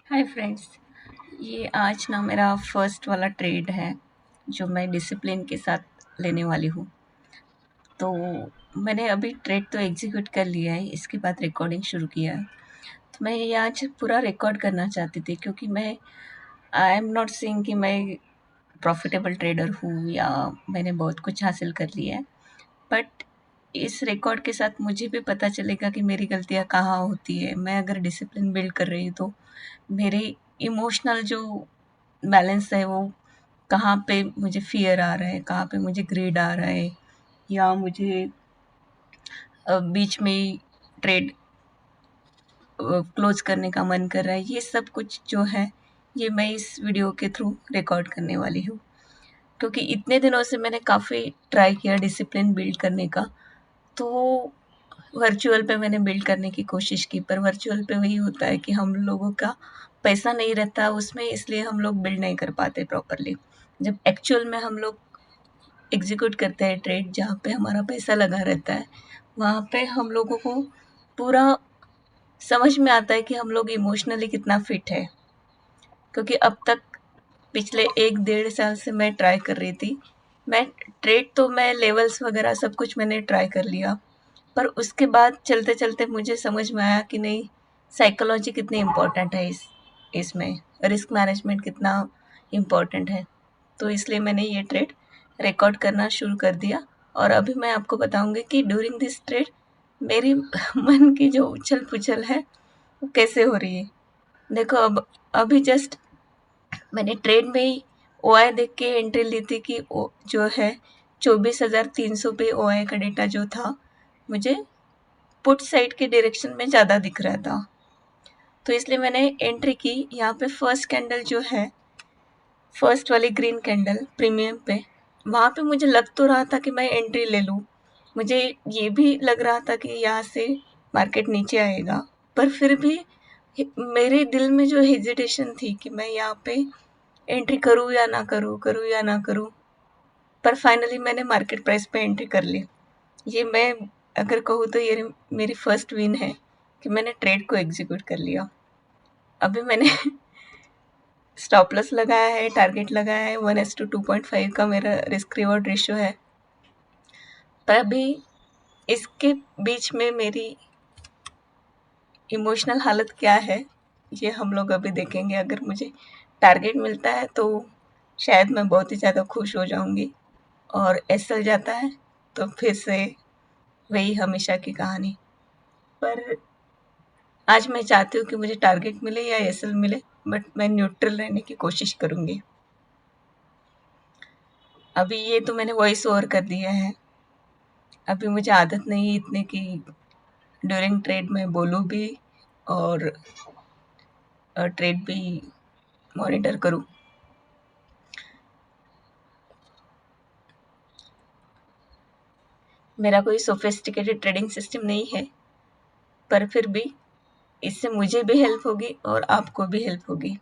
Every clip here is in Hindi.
Hi friends. ये आज ना मेरा फर्स्ट वाला ट्रेड है जो मैं डिसिप्लिन के साथ लेने वाली हूँ। तो मैंने अभी ट्रेड तो एग्जीक्यूट कर लिया है, इसके बाद रिकॉर्डिंग शुरू किया है। तो मैं ये आज पूरा रिकॉर्ड करना चाहती थी क्योंकि मैं आई एम नॉट सेइंग कि मैं प्रॉफिटेबल ट्रेडर हूँ या मैंने बहुत कुछ हासिल कर लिया है। बट इस रिकॉर्ड के साथ मुझे भी पता चलेगा कि मेरी गलतियाँ कहाँ होती है। मैं अगर डिसिप्लिन बिल्ड कर रही हूँ तो मेरे इमोशनल जो बैलेंस है वो कहाँ पे मुझे फ़ियर आ रहा है, कहाँ पे मुझे ग्रीड आ रहा है या मुझे बीच में ही ट्रेड क्लोज़ करने का मन कर रहा है। ये सब कुछ जो है, ये मैं इस वीडियो के थ्रू रिकॉर्ड करने वाली हूँ। क्योंकि इतने दिनों से मैंने काफ़ी ट्राई किया डिसिप्लिन बिल्ड करने का, तो वर्चुअल पे मैंने बिल्ड करने की कोशिश की, पर वर्चुअल पे वही होता है कि हम लोगों का पैसा नहीं रहता उसमें, इसलिए हम लोग बिल्ड नहीं कर पाते प्रॉपरली। जब एक्चुअल में हम लोग एग्जीक्यूट करते हैं ट्रेड जहाँ पे हमारा पैसा लगा रहता है, वहाँ पे हम लोगों को पूरा समझ में आता है कि हम लोग इमोशनली कितना फिट है। क्योंकि अब तक पिछले 1 डेढ़ साल से मैं ट्राई कर रही थी। मैं ट्रेड तो मैं लेवल्स वगैरह सब कुछ मैंने ट्राई कर लिया। पर उसके बाद चलते-चलते मुझे समझ में आया कि नहीं, साइकोलॉजी कितनी इम्पोर्टेंट है इसमें, रिस्क मैनेजमेंट कितना इम्पोर्टेंट है। तो इसलिए मैंने ये ट्रेड रिकॉर्ड करना शुरू कर दिया और अभी मैं आपको बताऊँगी कि ड्यूरिंग दिस ट्रेड मेरी मन की जो उछल-पुछल है, वो कैसे हो रही है। देखो अब अभी जस्ट मैंने ट्रेड में ही ओआई देख के एंट्री ली थी कि ओ जो है 24,300 पे ओआई का डेटा जो था, मुझे पुट साइड के डायरेक्शन में ज़्यादा दिख रहा था। तो इसलिए मैंने एंट्री की। यहाँ पे फर्स्ट कैंडल जो है, फर्स्ट वाली ग्रीन कैंडल प्रीमियम पे, वहाँ पे मुझे लग तो रहा था कि मैं एंट्री ले लूँ। मुझे ये भी लग रहा था कि यहाँ से मार्केट नीचे आएगा, पर फिर भी मेरे दिल में जो हेजिटेशन थी कि मैं यहाँ पे एंट्री करूँ या ना करूँ, करूँ या ना करूँ। पर फाइनली मैंने मार्केट प्राइस पे एंट्री कर ली। ये मैं अगर कहूँ तो ये मेरी फर्स्ट विन है कि मैंने ट्रेड को एग्जीक्यूट कर लिया। अभी मैंने स्टॉप लॉस लगाया है, टारगेट लगाया है, 1:2.5 का मेरा रिस्क रिवॉर्ड रेशियो है। पर अभी इसके बीच में मेरी इमोशनल हालत क्या है, ये हम लोग अभी देखेंगे। अगर मुझे टारगेट मिलता है तो शायद मैं बहुत ही ज़्यादा खुश हो जाऊँगी, और एसएल जाता है तो फिर से वही हमेशा की कहानी। पर आज मैं चाहती हूँ कि मुझे टारगेट मिले या एसएल मिले, बट मैं न्यूट्रल रहने की कोशिश करूँगी। अभी ये तो मैंने वॉइस ओवर कर दिया है। अभी मुझे आदत नहीं है इतने कि ड्यूरिंग ट्रेड में बोलूँ भी और ट्रेड भी मॉनिटर करूँ। मेरा कोई सोफिस्टिकेटेड ट्रेडिंग सिस्टम नहीं है, पर फिर भी इससे मुझे भी हेल्प होगी और आपको भी हेल्प होगी।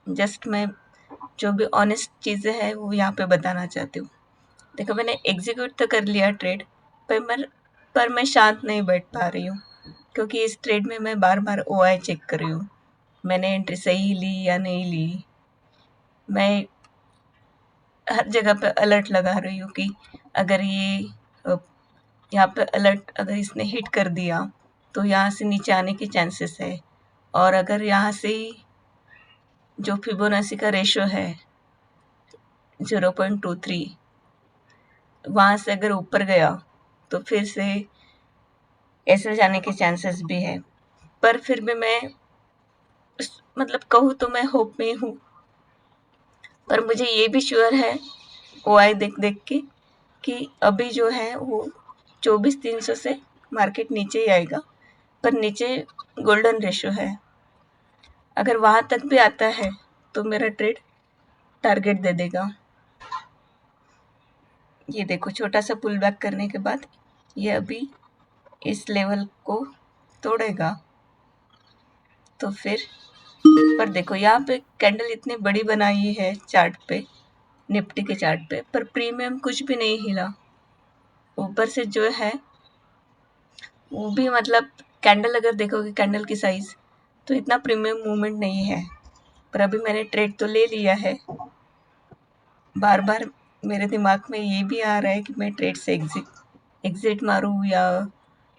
जस्ट मैं जो भी ऑनेस्ट चीज़ें हैं वो यहाँ पे बताना चाहती हूँ। देखो मैंने एग्जीक्यूट तो कर लिया ट्रेड, पर मैं शांत नहीं बैठ पा रही हूँ, क्योंकि इस ट्रेड में मैं बार-बार ओआई चेक कर रही हूँ। मैंने एंट्री सही ली या नहीं ली। मैं हर जगह पे अलर्ट लगा रही हूँ कि अगर ये अ, यहाँ पे अलर्ट अगर इसने हिट कर दिया तो यहाँ से नीचे आने के चांसेस है, और अगर यहाँ से जो फिबोनाची का रेशो है 0.23, वहाँ से अगर ऊपर गया तो फिर से ऐसे जाने के चांसेस भी है। पर फिर भी मैं मतलब कहूँ तो मैं होप में हूँ, पर मुझे ये भी श्योर है ओआई देख देख के कि अभी जो है वो 24,300 से मार्केट नीचे ही आएगा। पर नीचे गोल्डन रेशो है, अगर वहाँ तक भी आता है तो मेरा ट्रेड टारगेट दे देगा। ये देखो छोटा सा पुल बैक करने के बाद ये अभी इस लेवल को तोड़ेगा तो फिर, पर देखो यहाँ पे कैंडल इतनी बड़ी बनाई है चार्ट पे, निफ्टी के चार्ट पे, पर प्रीमियम कुछ भी नहीं हिला। ऊपर से जो है वो भी मतलब कैंडल अगर देखोगे कैंडल की साइज तो इतना प्रीमियम मूवमेंट नहीं है। पर अभी मैंने ट्रेड तो ले लिया है। बार बार मेरे दिमाग में ये भी आ रहा है कि मैं ट्रेड से एग्जिट मारूं या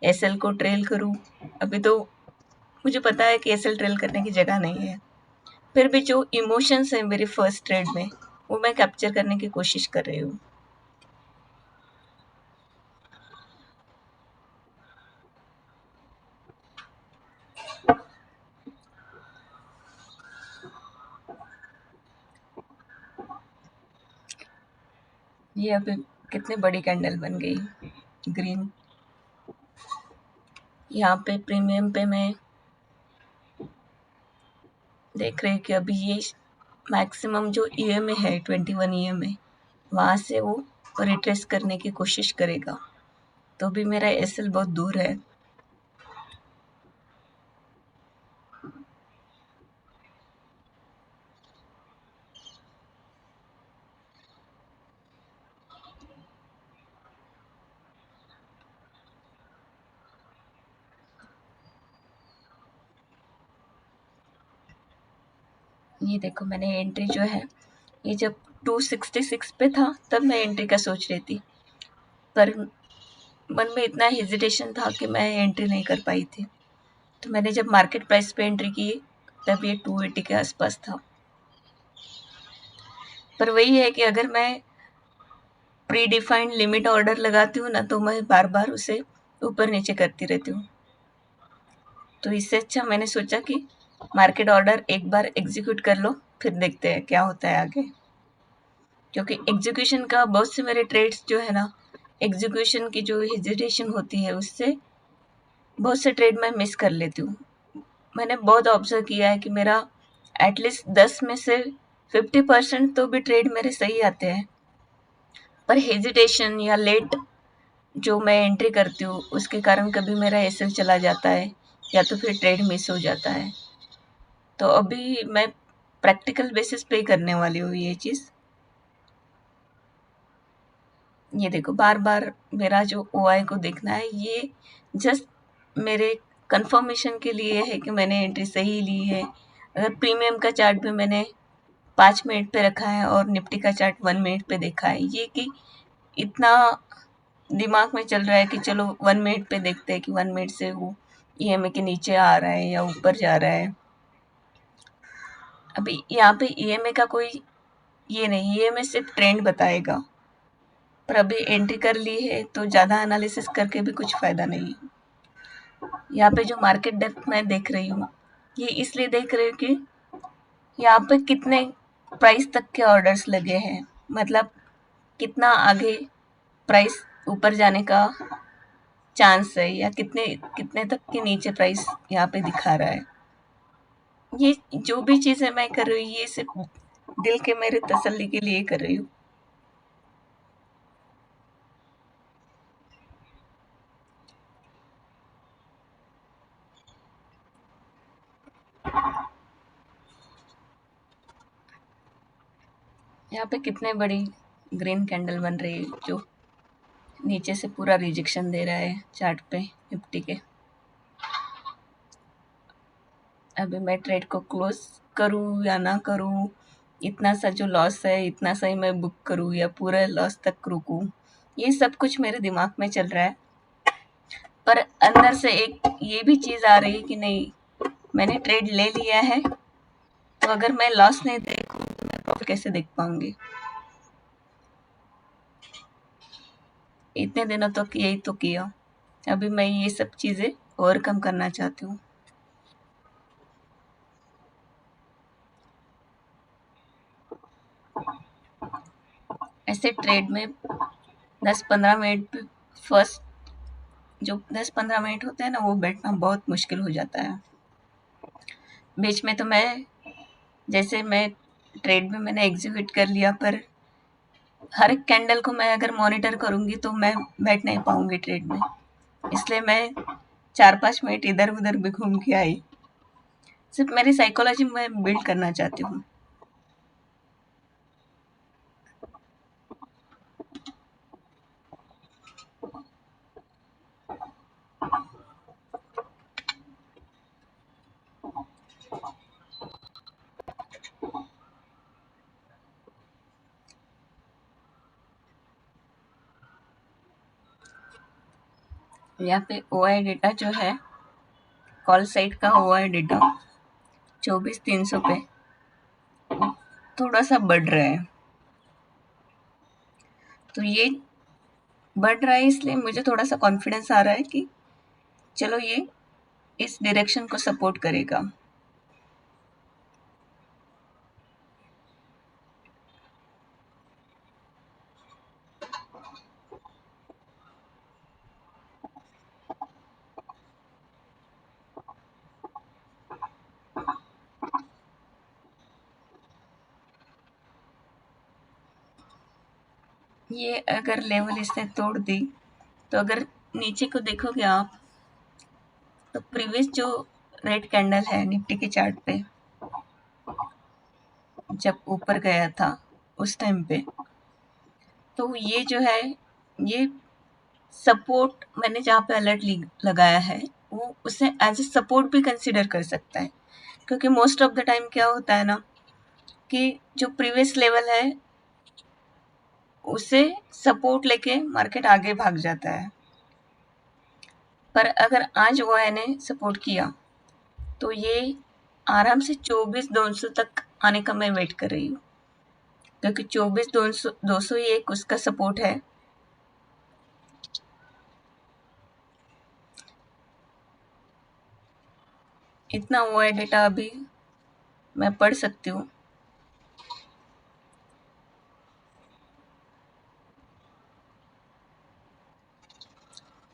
एसएल को ट्रेल करूं। अभी तो मुझे पता है कि एसएल ट्रेल करने की जगह नहीं है, फिर भी जो इमोशंस है मेरे फर्स्ट ट्रेड में, वो मैं कैप्चर करने की कोशिश कर रही हूँ। ये अभी कितनी बड़ी कैंडल बन गई, ग्रीन। यहाँ पे प्रीमियम पे मैं देख रही हूँ कि अभी ये मैक्सिमम जो ईएमए है 21 ईएमए, वहाँ से वो रिट्रेस करने की कोशिश करेगा। तो भी मेरा एसएल बहुत दूर है। ये देखो, मैंने एंट्री जो है, ये जब 266 पे था तब मैं एंट्री का सोच रही थी, पर मन में इतना हेजिटेशन था कि मैं एंट्री नहीं कर पाई थी। तो मैंने जब मार्केट प्राइस पे एंट्री की तब ये 280 के आसपास था। पर वही है कि अगर मैं प्री डिफाइंड लिमिट ऑर्डर लगाती हूँ ना, तो मैं बार बार उसे ऊपर नीचे करती रहती हूँ। तो इससे अच्छा मैंने सोचा कि मार्केट ऑर्डर एक बार एग्जीक्यूट कर लो, फिर देखते हैं क्या होता है आगे। क्योंकि एग्जीक्यूशन का बहुत से मेरे ट्रेड्स जो है ना, एग्जीक्यूशन की जो हेजिटेशन होती है उससे बहुत से ट्रेड मैं मिस कर लेती हूँ। मैंने बहुत ऑब्जर्व किया है कि मेरा एटलीस्ट 10 में से 50% तो भी ट्रेड मेरे सही आते हैं, पर हेजिटेशन या लेट जो मैं एंट्री करती हूँ उसके कारण कभी मेरा एसएल चला जाता है या तो फिर ट्रेड मिस हो जाता है। तो अभी मैं प्रैक्टिकल बेसिस पे ही करने वाली हूँ ये चीज़। ये देखो, बार बार मेरा जो ओआई को देखना है, ये जस्ट मेरे कंफर्मेशन के लिए है कि मैंने एंट्री सही ली है। अगर प्रीमियम का चार्ट भी मैंने 5 मिनट पे रखा है और निफ्टी का चार्ट 1 मिनट पे देखा है, ये कि इतना दिमाग में चल रहा है कि चलो 1 मिनट पे देखते हैं कि 1 मिनट से वो ईएमए के नीचे आ रहा है या ऊपर जा रहा है। अभी यहाँ पे ईएमए का कोई ये नहीं, ईएमए सिर्फ ट्रेंड बताएगा। पर अभी एंट्री कर ली है तो ज़्यादा एनालिसिस करके भी कुछ फ़ायदा नहीं। यहाँ पे जो मार्केट डेप्थ मैं देख रही हूँ, ये इसलिए देख रही हूँ कि यहाँ पे कितने प्राइस तक के ऑर्डर्स लगे हैं, मतलब कितना आगे प्राइस ऊपर जाने का चांस है या कितने कितने तक के नीचे प्राइस यहाँ पे दिखा रहा है। ये जो भी चीज़ें मैं कर रही हूँ, ये सिर्फ दिल के मेरे तसल्ली के लिए कर रही हूँ। यहाँ पे कितने बड़ी ग्रीन कैंडल बन रही है जो नीचे से पूरा रिजेक्शन दे रहा है चार्ट पे निफ्टी के। अभी मैं ट्रेड को क्लोज करूँ या ना करूँ, इतना सा जो लॉस है इतना सा ही मैं बुक करूँ या पूरा लॉस तक रुकूँ, ये सब कुछ मेरे दिमाग में चल रहा है। पर अंदर से एक ये भी चीज़ आ रही है कि नहीं, मैंने ट्रेड ले लिया है, तो अगर मैं लॉस नहीं देखूँ तो मैं प्रॉफिट कैसे देख पाऊंगी। इतने दिनों तक यही तो किया, अभी मैं ये सब चीज़ें ओवरकम करना चाहती हूँ। ऐसे ट्रेड में 10-15 मिनट फर्स्ट जो 10-15 मिनट होते हैं ना, वो बैठना बहुत मुश्किल हो जाता है। बीच में तो मैं, जैसे मैं ट्रेड में मैंने एग्जीक्यूट कर लिया, पर हर एक कैंडल को मैं अगर मॉनिटर करूंगी तो मैं बैठ नहीं पाऊंगी ट्रेड में। इसलिए मैं 4-5 मिनट इधर उधर भी घूम के आई, सिर्फ मेरी साइकोलॉजी में बिल्ड करना चाहती हूँ। यहाँ पे OI डेटा जो है, कॉल साइट का OI डेटा 24,300 पे थोड़ा सा बढ़ रहा है। तो ये बढ़ रहा है, इसलिए मुझे थोड़ा सा कॉन्फिडेंस आ रहा है कि चलो ये इस डायरेक्शन को सपोर्ट करेगा। ये अगर लेवल इसने तोड़ दी, तो अगर नीचे को देखोगे आप, तो प्रीवियस जो रेड कैंडल है निफ्टी के चार्ट पे, जब ऊपर गया था उस टाइम पे, तो ये जो है, ये सपोर्ट मैंने जहाँ पे अलर्ट लगाया है, वो उसे एज ए सपोर्ट भी कंसिडर कर सकता है। क्योंकि मोस्ट ऑफ द टाइम क्या होता है ना, कि जो प्रीवियस लेवल है उसे सपोर्ट लेके मार्केट आगे भाग जाता है। पर अगर आज वो ने सपोर्ट किया, तो ये आराम से 24,200 तक आने का मैं वेट कर रही हूँ। क्योंकि 24,200 ही एक उसका सपोर्ट है। इतना वो है डेटा अभी मैं पढ़ सकती हूँ।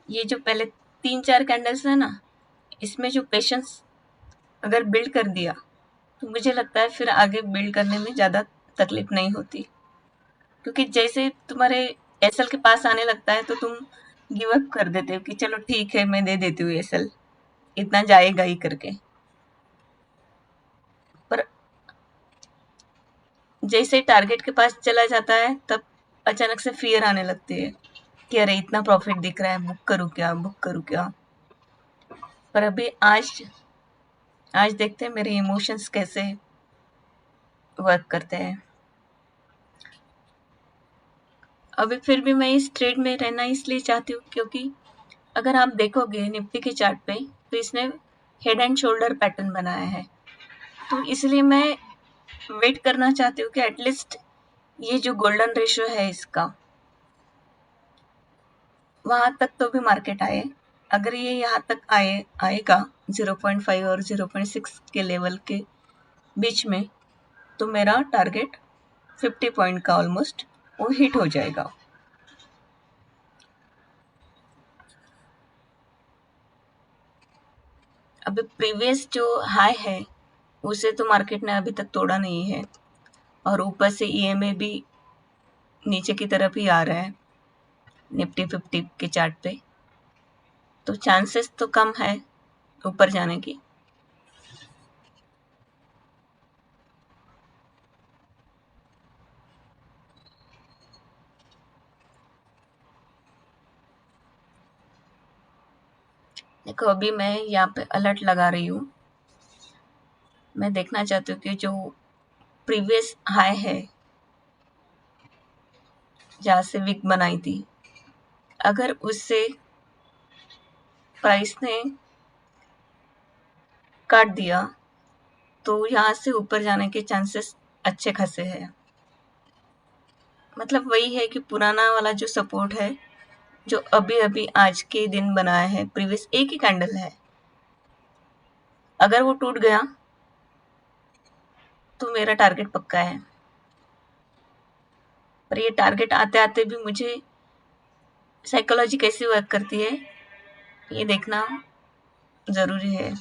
ये जो पहले 3-4 कैंडल्स है ना, इसमें जो पेशेंस अगर बिल्ड कर दिया, तो मुझे लगता है फिर आगे बिल्ड करने में ज़्यादा तकलीफ नहीं होती। क्योंकि जैसे तुम्हारे एसएल के पास आने लगता है, तो तुम गिव अप कर देते हो कि चलो ठीक है, मैं दे देती हूँ एसएल, इतना जाएगा ही करके। पर जैसे टारगेट के पास चला जाता है, तब अचानक से फियर आने लगती है कि अरे इतना प्रॉफिट दिख रहा है, बुक करूँ क्या, बुक करूँ क्या। पर अभी आज देखते हैं मेरे इमोशंस कैसे वर्क करते हैं। अभी फिर भी मैं इस ट्रेड में रहना इसलिए चाहती हूँ, क्योंकि अगर आप देखोगे निफ्टी के चार्ट पे, तो इसने हेड एंड शोल्डर पैटर्न बनाया है। तो इसलिए मैं वेट करना चाहती हूँ कि एटलीस्ट ये जो गोल्डन रेशियो है इसका, वहाँ तक तो भी मार्केट आए। अगर ये यहाँ तक आएगा 0.5 और 0.6 के लेवल के बीच में, तो मेरा टारगेट 50 पॉइंट का ऑलमोस्ट वो हिट हो जाएगा। अभी प्रीवियस जो हाई है, उसे तो मार्केट ने अभी तक तोड़ा नहीं है, और ऊपर से ईएमए भी नीचे की तरफ ही आ रहा है निफ्टी 50 के चार्ट पे। तो चांसेस तो कम है ऊपर जाने की। देखो अभी मैं यहाँ पे अलर्ट लगा रही हूँ। मैं देखना चाहती हूँ कि जो प्रीवियस हाई है, जहाँ से विक बनाई थी, अगर उससे प्राइस ने काट दिया, तो यहाँ से ऊपर जाने के चांसेस अच्छे खासे हैं। मतलब वही है कि पुराना वाला जो सपोर्ट है, जो अभी अभी आज के दिन बनाया है, प्रीवियस एक ही कैंडल है, अगर वो टूट गया तो मेरा टारगेट पक्का है। पर ये टारगेट आते आते भी मुझे साइकोलॉजी कैसी वर्क करती है, ये देखना ज़रूरी है।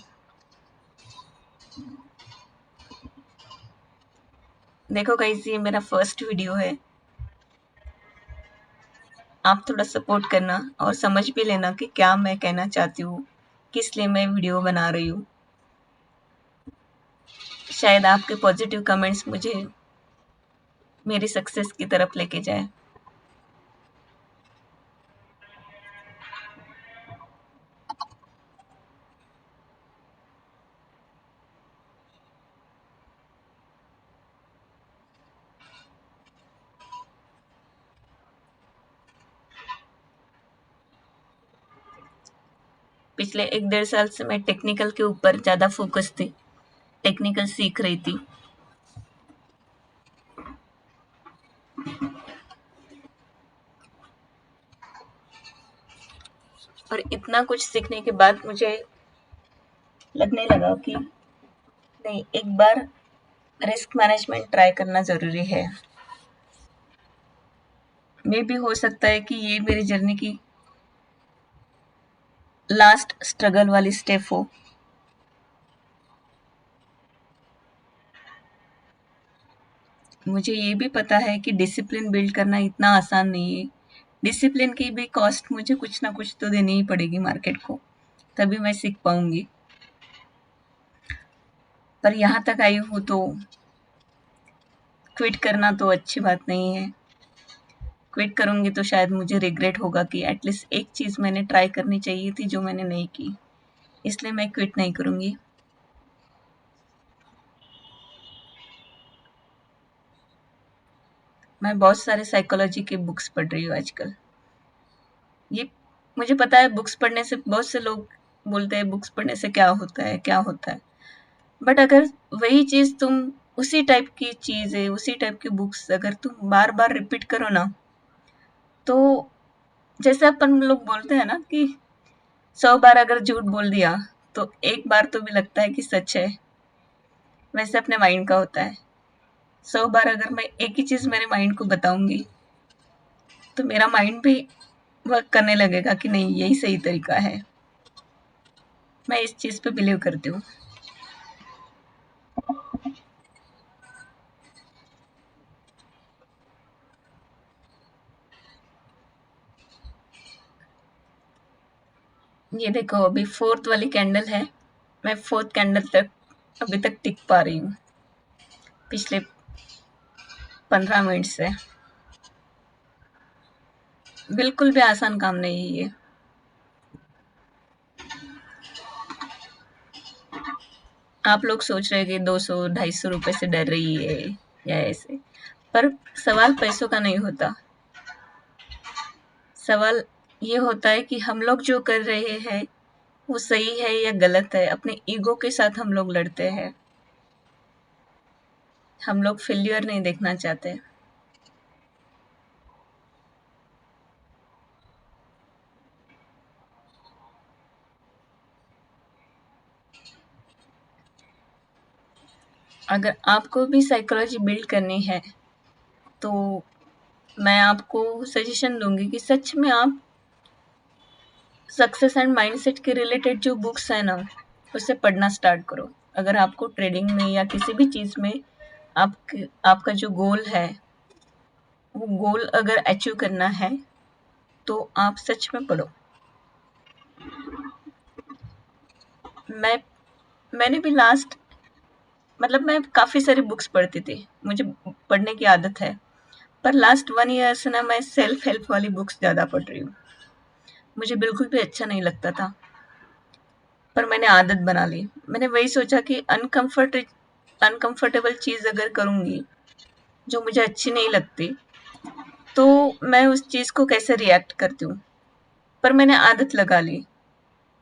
देखो गाइस, ये मेरा फर्स्ट वीडियो है। आप थोड़ा सपोर्ट करना और समझ भी लेना कि क्या मैं कहना चाहती हूँ, किस लिए मैं वीडियो बना रही हूँ। शायद आपके पॉजिटिव कमेंट्स मुझे मेरी सक्सेस की तरफ लेके जाए। पिछले 1 डेढ़ साल से मैं टेक्निकल के ऊपर ज़्यादा फोकस थी, टेक्निकल सीख रही थी। और इतना कुछ सीखने के बाद मुझे लगने लगा कि नहीं, एक बार रिस्क मैनेजमेंट ट्राई करना ज़रूरी है। मे भी हो सकता है कि ये मेरी जर्नी की लास्ट स्ट्रगल वाली स्टेप हो। मुझे ये भी पता है कि डिसिप्लिन बिल्ड करना इतना आसान नहीं है। डिसिप्लिन की भी कॉस्ट मुझे कुछ ना कुछ तो देनी ही पड़ेगी मार्केट को, तभी मैं सीख पाऊंगी। पर यहाँ तक आई हूँ तो क्विट करना तो अच्छी बात नहीं है। क्विट करूंगी तो शायद मुझे रिग्रेट होगा कि एटलीस्ट एक चीज़ मैंने ट्राई करनी चाहिए थी जो मैंने नहीं की, इसलिए मैं क्विट नहीं करूंगी। मैं बहुत सारे साइकोलॉजी के बुक्स पढ़ रही हूँ आजकल। ये मुझे पता है, बुक्स पढ़ने से बहुत से लोग बोलते हैं बुक्स पढ़ने से क्या होता है क्या होता है। बट अगर वही चीज़ तुम, उसी टाइप की चीज़ें, उसी टाइप की बुक्स अगर तुम बार बार रिपीट करो ना, तो जैसे अपन लोग बोलते हैं ना कि 100 बार अगर झूठ बोल दिया तो एक बार तो भी लगता है कि सच है, वैसे अपने माइंड का होता है। 100 बार अगर मैं एक ही चीज़ मेरे माइंड को बताऊंगी तो मेरा माइंड भी वर्क करने लगेगा कि नहीं, यही सही तरीका है। मैं इस चीज़ पे बिलीव करती हूँ। ये देखो, अभी फोर्थ वाली कैंडल है, मैं फोर्थ कैंडल तक अभी तक टिक पा रही हूँ पिछले 15 मिनट से। बिल्कुल भी आसान काम नहीं है ये। आप लोग सोच रहे हैं कि 200 250 रुपए से डर रही है या ऐसे, पर सवाल पैसों का नहीं होता। सवाल ये होता है कि हम लोग जो कर रहे हैं वो सही है या गलत है। अपने ईगो के साथ हम लोग लड़ते हैं। हम लोग फेल्यूर नहीं देखना चाहते। अगर आपको भी साइकोलॉजी बिल्ड करनी है तो मैं आपको सजेशन दूंगी कि सच में आप सक्सेस एंड माइंडसेट के रिलेटेड जो बुक्स है ना, उसे पढ़ना स्टार्ट करो। अगर आपको ट्रेडिंग में या किसी भी चीज़ में आपका जो गोल है, वो गोल अगर अचीव करना है तो आप सच में पढ़ो। मैं मैंने भी लास्ट, मतलब मैं काफ़ी सारी बुक्स पढ़ती थी, मुझे पढ़ने की आदत है। पर लास्ट 1 ईयर से ना मैं सेल्फ हेल्प वाली बुक्स ज़्यादा पढ़ रही हूँ। मुझे बिल्कुल भी अच्छा नहीं लगता था, पर मैंने आदत बना ली। मैंने वही सोचा कि अनकंफर्टेबल चीज़ अगर करूँगी जो मुझे अच्छी नहीं लगती, तो मैं उस चीज़ को कैसे रिएक्ट करती हूँ। पर मैंने आदत लगा ली,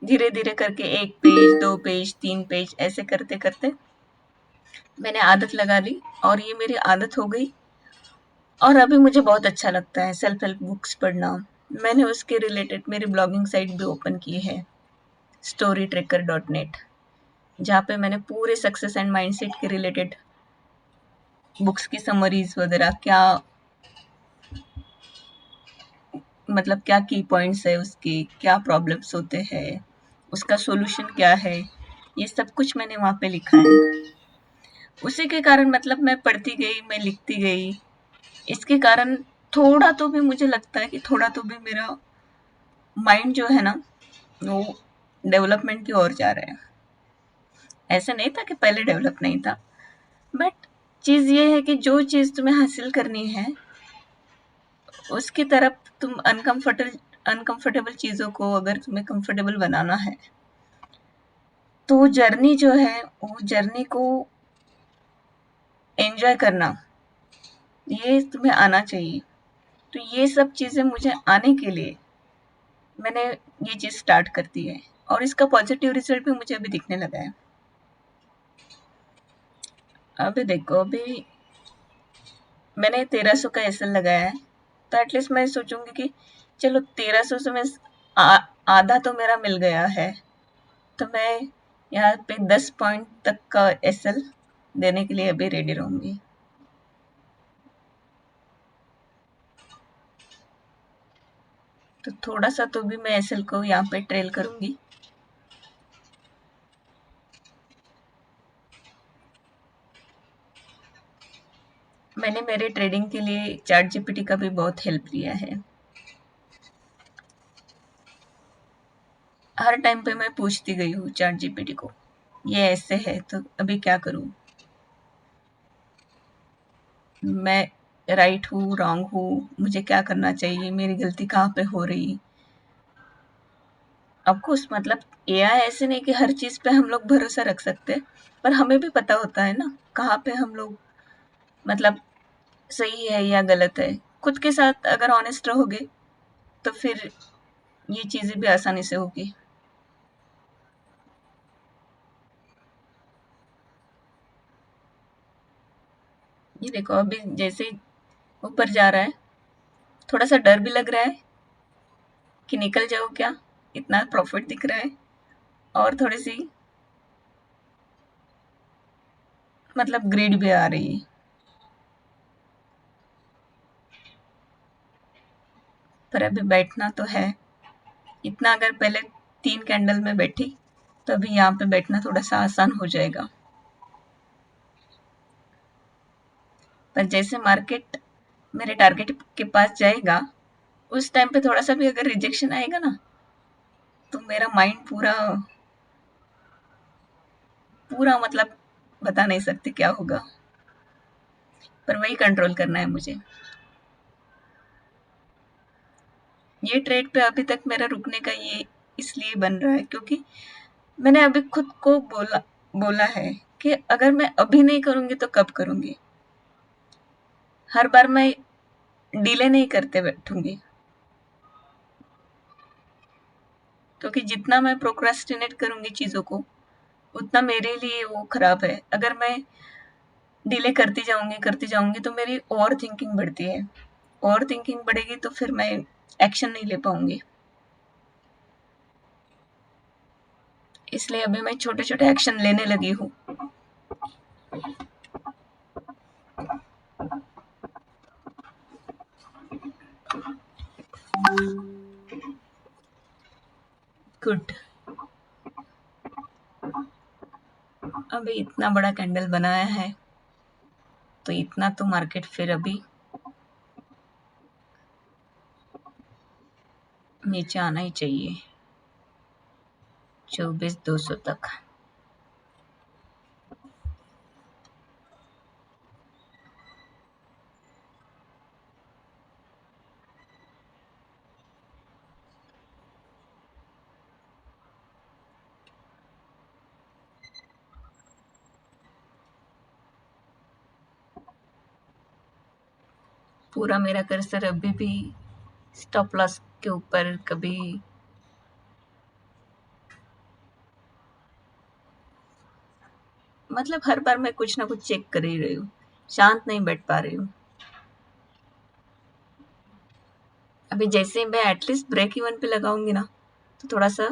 धीरे धीरे करके 1 पेज 2 पेज 3 पेज ऐसे करते करते मैंने आदत लगा ली और ये मेरी आदत हो गई। और अभी मुझे बहुत अच्छा लगता है सेल्फ हेल्प बुक्स पढ़ना। मैंने उसके रिलेटेड मेरी ब्लॉगिंग साइट भी ओपन की है, storytracker.net, जहाँ पे मैंने पूरे सक्सेस एंड माइंडसेट के रिलेटेड बुक्स की समरीज वगैरह, क्या मतलब क्या की पॉइंट्स है उसके, क्या प्रॉब्लम्स होते हैं, उसका सॉल्यूशन क्या है, ये सब कुछ मैंने वहाँ पे लिखा है। उसी के कारण मतलब मैं पढ़ती गई, मैं लिखती गई। इसके कारण थोड़ा तो भी मुझे लगता है कि थोड़ा तो भी मेरा माइंड जो है ना, वो डेवलपमेंट की ओर जा रहा है। ऐसे नहीं था कि पहले डेवलप नहीं था, बट चीज़ ये है कि जो चीज़ तुम्हें हासिल करनी है उसकी तरफ तुम अनकंफर्टेबल चीज़ों को अगर तुम्हें कंफर्टेबल बनाना है, तो जर्नी जो है, वो जर्नी को एंजॉय करना, ये तुम्हें आना चाहिए। तो ये सब चीज़ें मुझे आने के लिए मैंने ये चीज़ स्टार्ट कर दी है। और इसका पॉजिटिव रिजल्ट भी मुझे अभी दिखने लगा है। अभी देखो, अभी मैंने 1300 का एसएल लगाया है, तो एटलीस्ट मैं सोचूंगी कि चलो 1300 से मैं आधा तो मेरा मिल गया है, तो मैं यहाँ पे 10 पॉइंट तक का एसएल देने के लिए अभी रेडी रहूंगी। तो थोड़ा सा तो भी मैं एसएल को यहाँ पे ट्रेल करूंगी। मैंने मेरे ट्रेडिंग के लिए चैट जीपीटी का भी बहुत हेल्प लिया है। हर टाइम पे मैं पूछती गई हूँ चैट जीपीटी को, ये ऐसे है तो अभी क्या करूँ, मैं राइट हूँ रॉन्ग हूँ, मुझे क्या करना चाहिए, मेरी गलती कहाँ पे हो रही। ऑफकोर्स मतलब एआई ऐसे नहीं कि हर चीज़ पे हम लोग भरोसा रख सकते, पर हमें भी पता होता है ना कहाँ पे हम लोग मतलब सही है या गलत है। खुद के साथ अगर ऑनेस्ट रहोगे तो फिर ये चीज़ें भी आसानी से होगी। ये देखो, अभी जैसे ऊपर जा रहा है, थोड़ा सा डर भी लग रहा है कि निकल जाओ क्या, इतना प्रॉफिट दिख रहा है, और थोड़ी सी मतलब ग्रीड भी आ रही है। पर अभी बैठना तो है, इतना अगर पहले 3 कैंडल में बैठी तो अभी यहाँ पे बैठना थोड़ा सा आसान हो जाएगा। पर जैसे मार्केट मेरे टारगेट के पास जाएगा, उस टाइम पे थोड़ा सा भी अगर रिजेक्शन आएगा ना, तो मेरा माइंड पूरा पूरा मतलब बता नहीं सकती क्या होगा। पर वही कंट्रोल करना है मुझे। ये ट्रेड पे अभी तक मेरा रुकने का ये इसलिए बन रहा है क्योंकि मैंने अभी खुद को बोला बोला है कि अगर मैं अभी नहीं करूंगी तो कब करूंगी। हर बार मैं डिले नहीं करते बैठूंगी, क्योंकि जितना मैं प्रोक्रास्टिनेट करूंगी चीज़ों को, उतना मेरे लिए वो खराब है। अगर मैं डिले करती जाऊंगी तो मेरी ओवर थिंकिंग बढ़ती है। ओवर थिंकिंग बढ़ेगी तो फिर मैं एक्शन नहीं ले पाऊंगी। इसलिए अभी मैं छोटे छोटे एक्शन लेने लगी हूँ। गुड। अभी इतना बड़ा कैंडल बनाया है, तो इतना तो मार्केट फिर अभी नीचे आना ही चाहिए, 24,200 तक। पूरा मेरा कर्सर अभी भी स्टॉप लॉस के ऊपर, कभी मतलब हर बार मैं कुछ ना कुछ चेक कर ही रही हूँ, शांत नहीं बैठ पा रही हूँ। अभी जैसे मैं एटलीस्ट ब्रेक इवन पे लगाऊंगी ना, तो थोड़ा सा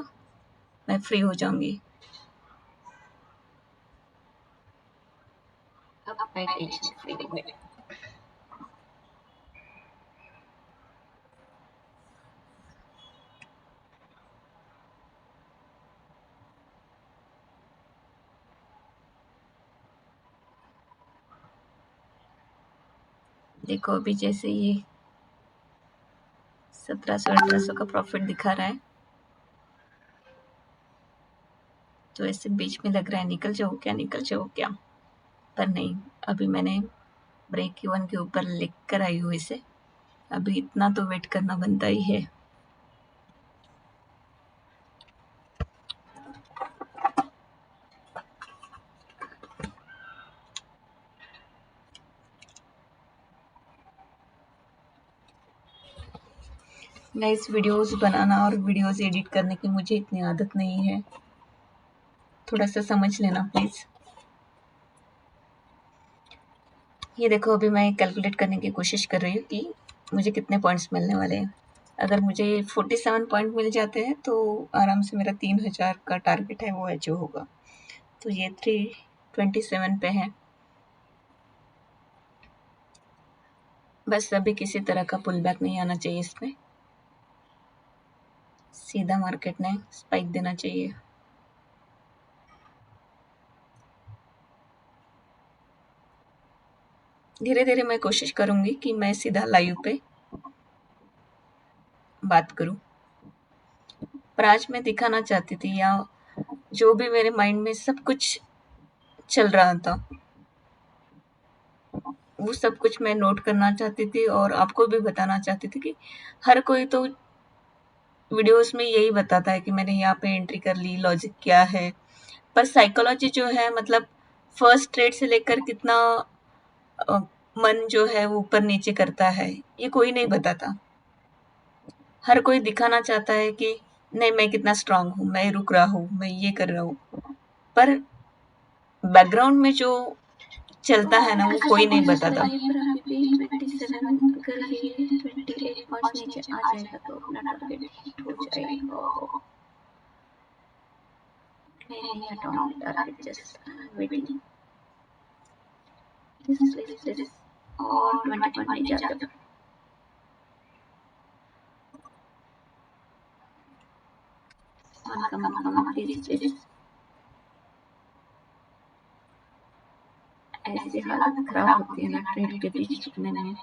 मैं फ्री हो जाऊंगी। अब मैं टेंशन फ्री हूँ। देखो अभी जैसे ये 1700-1800 का प्रॉफिट दिखा रहा है, तो ऐसे बीच में लग रहा है निकल जाओ क्या, निकल जाओ क्या। पर नहीं, अभी मैंने ब्रेक इवन के ऊपर लिख कर आई हूँ इसे। अभी इतना तो वेट करना बनता ही है। गाइस, वीडियोस बनाना और वीडियोस एडिट करने की मुझे इतनी आदत नहीं है, थोड़ा सा समझ लेना प्लीज़। ये देखो, अभी मैं कैलकुलेट करने की कोशिश कर रही हूँ कि मुझे कितने पॉइंट्स मिलने वाले हैं। अगर मुझे 47 पॉइंट मिल जाते हैं तो आराम से मेरा 3000 का टारगेट है वो अचीव होगा। तो ये 327 पे है। बस अभी किसी तरह का पुल बैक नहीं आना चाहिए इसमें, सीधा मार्केट ने स्पाइक देना चाहिए। धीरे धीरे मैं कोशिश करूंगी कि मैं सीधा लाइव पे बात करूं, पर आज मैं दिखाना चाहती थी, या जो भी मेरे माइंड में सब कुछ चल रहा था वो सब कुछ मैं नोट करना चाहती थी और आपको भी बताना चाहती थी कि हर कोई तो वीडियोस में यही बताता है कि मैंने यहाँ पे एंट्री कर ली, लॉजिक क्या है, पर साइकोलॉजी जो है, मतलब फर्स्ट ट्रेड से लेकर कितना अ, मन जो है वो ऊपर नीचे करता है, ये कोई नहीं बताता। हर कोई दिखाना चाहता है कि नहीं, मैं कितना स्ट्रांग हूँ, मैं रुक रहा हूँ, मैं ये कर रहा हूँ, पर बैकग्राउंड में जो चलता है ना वो कोई नहीं बताता। पर अभी भी 27 कर ही 28 पॉइंट्स नीचे आ जाएगा तो अपना टारगेट हिट हो जाएगा। नहीं हटाऊंगी टारगेट, जस्ट वेटिंग दिस और 20 पॉइंट नीचे आ जाएगा। Come please. ऐसी हालत खराब होती है ना ट्रेड के बीच रुकने में,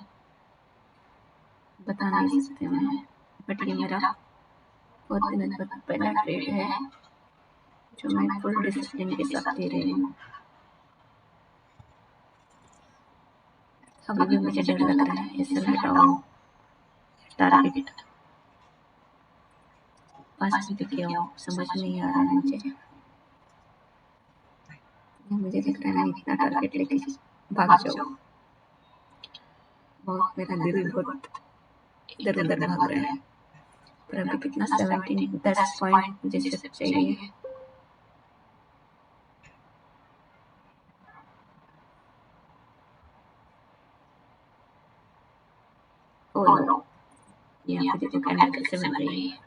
बता नहीं सकते मैं। बट ये मेरा बहुत दिनों बाद पहला ट्रेड है जो मैं फुल डिसिप्लिन के साथ दे रही हूँ। अभी भी मुझे डर लग रहा है, ऐसे हटाओ टारगेट पास में तो क्या हो, समझ नहीं आ रहा है मुझे। मुझे लग रहा है इतना टारगेट लेके भाग जाओ। बहुत मेरा दिल बहुत इधर उधर भाग रहा है। पर अभी कितना 10 पॉइंट मुझे सिर्फ चाहिए। ओह नो, यहाँ पे देखो कैंडल कैसे बन रही है।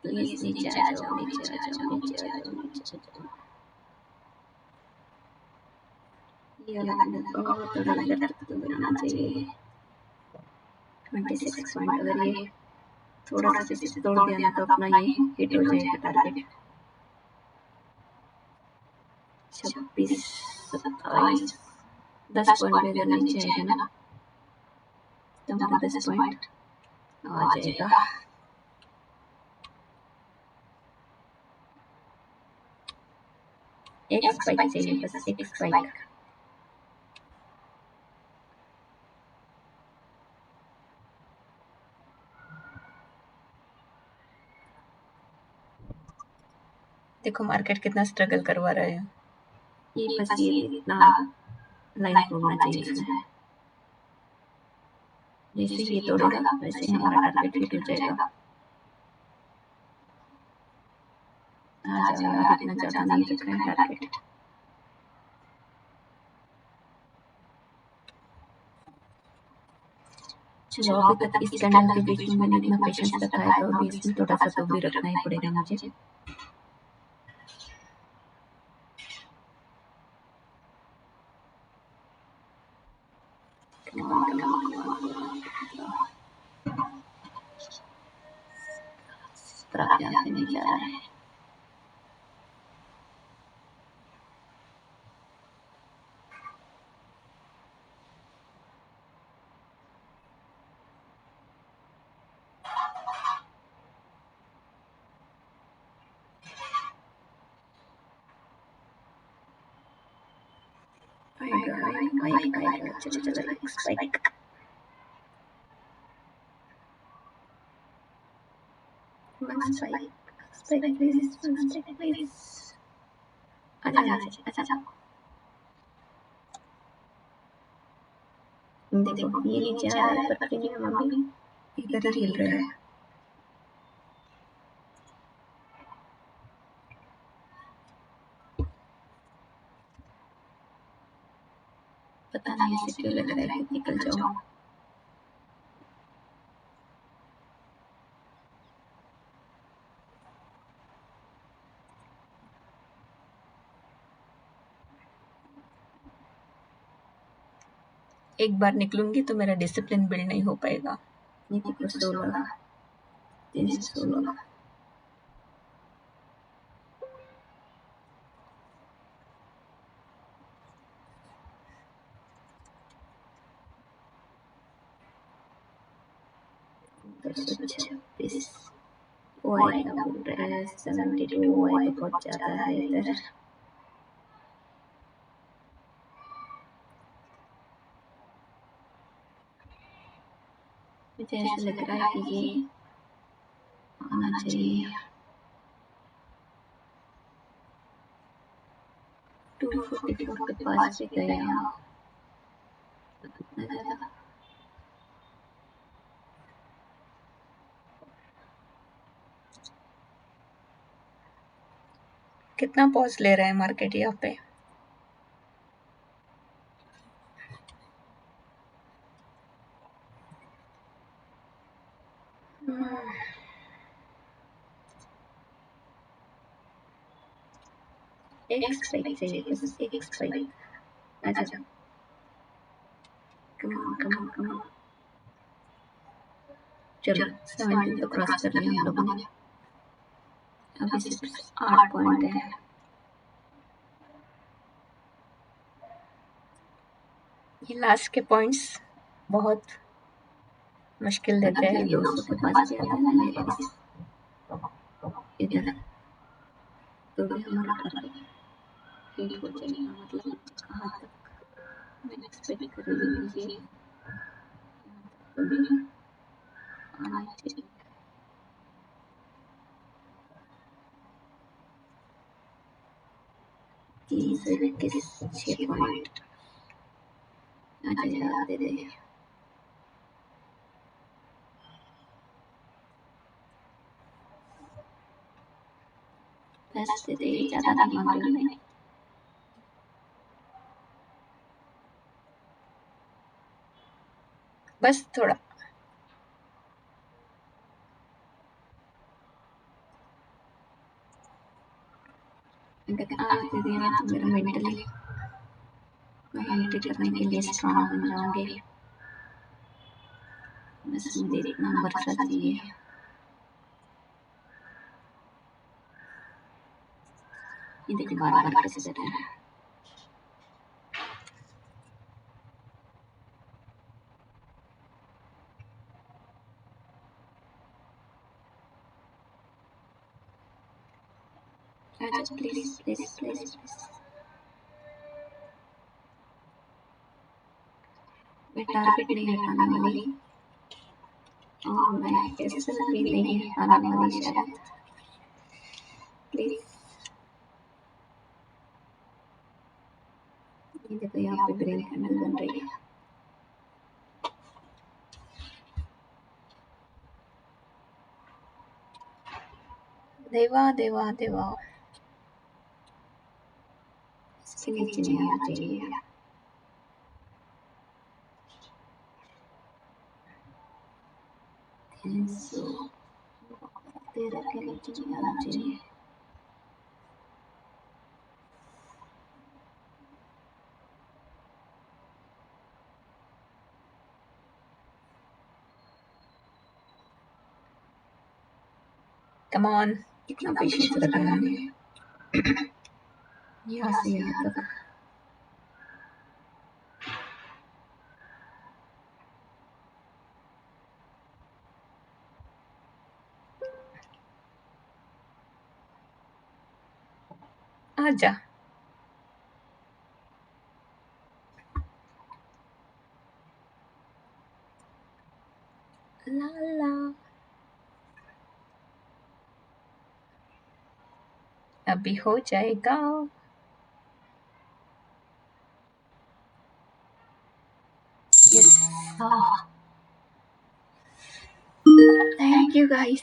प्लीज नीचे आ जाओ, नीचे आ जाओ, नीचे आ जाओ, नीचे आ जाओ। ये वाला कैंडल और थोड़ा इधर तक बनाना चाहिए। 26 पॉइंट, अगर ये थोड़ा सा जैसे तोड़ दिया ना तो अपना ये हिट हो जाएगा टारगेट। 26, 27, 10 पॉइंट भी अगर नीचे आएगा ना तो हमारा 10 पॉइंट आ जाएगा। एक स्पाइक चाहिए, बस एक स्पाइक। देखो मार्केट कितना स्ट्रगल करवा रहा है। ये बस ये इतना लाइन तोड़ना चाहिए इसमें। जैसे ये तोड़ेगा वैसे ही हमारा टारगेट हिट हो जाएगा। आ जाओ यार, इतना ज्यादा नहीं रखा है टारगेट। चलो अभी तक इस कैंडल के बीच में मैंने इतना पेशेंस रखा है तो अभी इसमें थोड़ा सा तो भी रखना ही पड़ेगा मुझे। यहाँ से नहीं जा रहा है। आएगा, चलो चलो spike. one spike please, one spike please. आजा आजा आजा। देखो ये नीचे आ रहा है पर प्रीमियम अभी इधर ही हिल रहा है। पता नहीं ऐसे क्यों लग रहा है कि निकल जाओ। एक बार निकलूंगी तो मेरा डिसिप्लिन बिल्ड नहीं हो पाएगा। नीति को 16 316 226 वाई का बोल रहा है 72 वाई तो बहुत ज्यादा है इधर। मुझे ऐसा लग रहा है कि ये आना चाहिए। 244 के पास भी गया। कितना पॉज ले रहा है मार्केट यहाँ पे? एक स्पाइक चाहिए, बस एक स्पाइक। आजा कम ऑन। चलो 17 तो क्रॉस कर लिया हम लोगों ने। अभी सिर्फ 8 पॉइंट है। ये लास्ट के पॉइंट्स बहुत मुश्किल देते हैं। 200 के पास भी आता है ना ये वापस इधर तो भी हमारा टारगेट हिट हो जाएगा। मतलब कहाँ तक मैं एक्सपेक्ट कर रही हूँ कि ये कभी आना चाहिए। तीन सौ 6 पॉइंट आजा दे दे। बस दे दे, ज्यादा नहीं मांग रही मैं। बस थोड़ा। अगर आज दे दिया तो मेरा मेंटली मैं एंट्री करने के लिए स्ट्रांग बन जाऊंगी। बस मुझे इतना भरोसा चाहिए। ये देखो बार-बार कैसे दे रहा है। आजा प्लीज प्लीज प्लीज प्लीज। मैं टारगेट नहीं हटाने वाली और मैं एसएल भी नहीं हटाने वाली शायद। प्लीज ये देखो यहाँ पे ग्रीन कैंडल बन रही है। देवा देवा देवा। इसके नीचे नहीं आना चाहिए। सो 13 के नीचे नहीं आना चाहिए। Come on. कितना पेशेंस रखा है यहाँ से यहाँ तक। आजा। ला ला। अभी हो जाएगा। Yes, thank you guys.